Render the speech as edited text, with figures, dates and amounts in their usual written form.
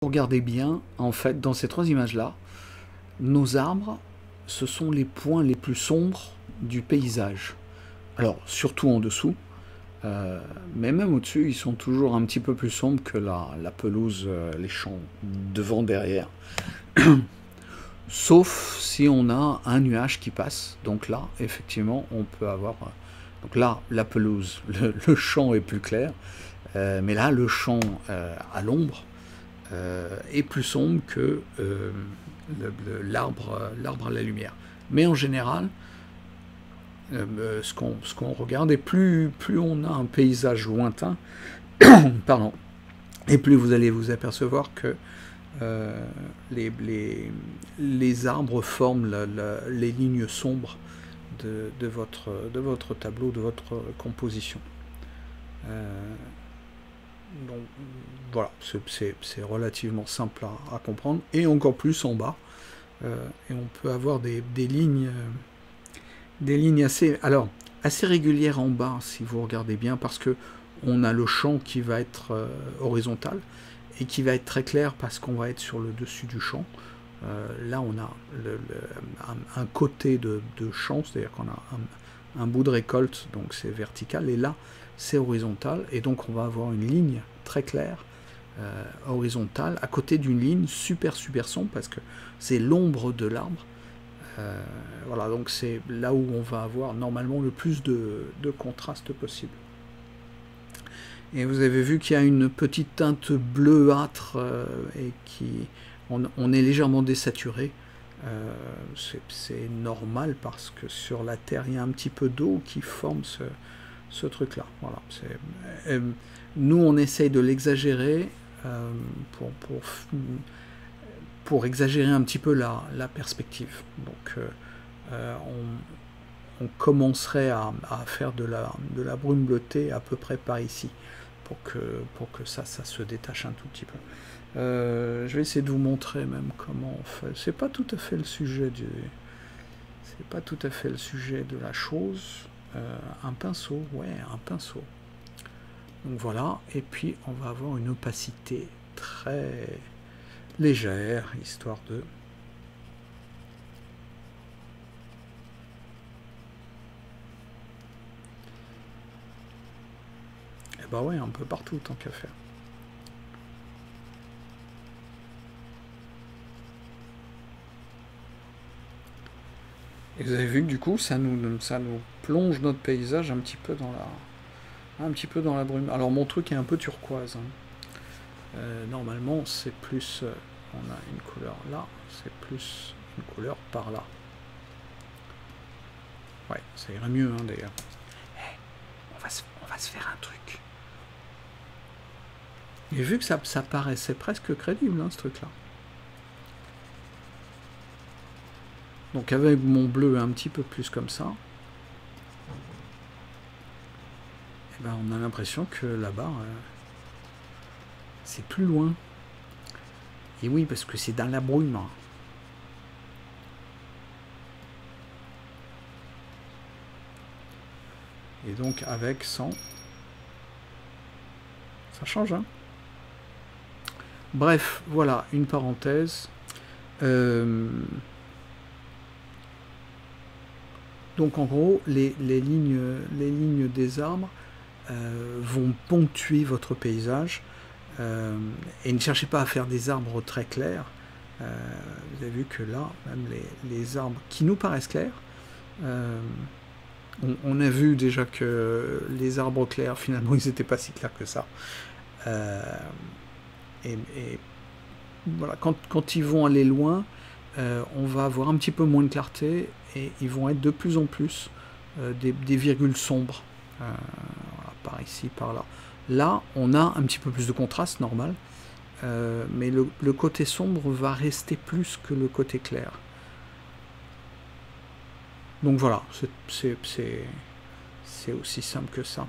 Regardez bien, en fait, dans ces trois images-là, nos arbres, ce sont les points les plus sombres du paysage. Alors, surtout en dessous, mais même au-dessus, ils sont toujours un petit peu plus sombres que la pelouse, les champs, devant, derrière. Sauf si on a un nuage qui passe. Donc là, effectivement, on peut avoir... Donc là, la pelouse, le champ est plus clair. Mais là, le champ à l'ombre est plus sombre que l'arbre à la lumière. Mais en général, ce qu'on regarde, et plus on a un paysage lointain, pardon, et plus vous allez vous apercevoir que les arbres forment les lignes sombres de votre tableau, de votre composition. Donc voilà, c'est relativement simple à comprendre, et encore plus en bas. Et on peut avoir des lignes assez régulières en bas, si vous regardez bien, parce que on a le champ qui va être horizontal et qui va être très clair parce qu'on va être sur le dessus du champ. Là, on a un côté de champ, c'est-à-dire qu'on a un bout de récolte, donc c'est vertical, et là, c'est horizontal, et donc on va avoir une ligne très claire, horizontale, à côté d'une ligne super sombre, parce que c'est l'ombre de l'arbre. Voilà, donc c'est là où on va avoir normalement le plus de contraste possible. Et vous avez vu qu'il y a une petite teinte bleuâtre et on est légèrement désaturé. C'est normal parce que sur la Terre, il y a un petit peu d'eau qui forme ce truc-là. Voilà, nous, on essaye de l'exagérer pour exagérer un petit peu la perspective. Donc, on commencerait à faire de la brume bleutée à peu près par ici, pour que ça se détache un tout petit peu. Je vais essayer de vous montrer même comment on fait. C'est pas tout à fait le sujet de la chose. Un pinceau, ouais, un pinceau. Donc voilà, et puis on va avoir une opacité très légère, histoire de... Et bah ouais, un peu partout, tant qu'à faire. Et vous avez vu que du coup, ça nous plonge notre paysage un petit peu dans la brume. Alors mon truc est un peu turquoise. Normalement, c'est plus... on a une couleur là, c'est plus une couleur par là. Ouais, ça irait mieux hein, d'ailleurs. Hey, on va se faire un truc. Et vu que ça paraissait presque crédible, hein, ce truc-là. Donc avec mon bleu un petit peu plus comme ça, et ben on a l'impression que là-bas, c'est plus loin. Et oui, parce que c'est dans la brume. Et donc avec, sans, ça change, hein. Bref, voilà, une parenthèse. Donc en gros, les lignes des arbres vont ponctuer votre paysage. Et ne cherchez pas à faire des arbres très clairs. Vous avez vu que là, même les arbres qui nous paraissent clairs, on a vu déjà que les arbres clairs, finalement, ils n'étaient pas si clairs que ça. Et voilà, quand ils vont aller loin, on va avoir un petit peu moins de clarté et ils vont être de plus en plus des virgules sombres. Voilà, par ici, par là. Là, on a un petit peu plus de contraste, normal, mais le côté sombre va rester plus que le côté clair. Donc voilà, c'est aussi simple que ça.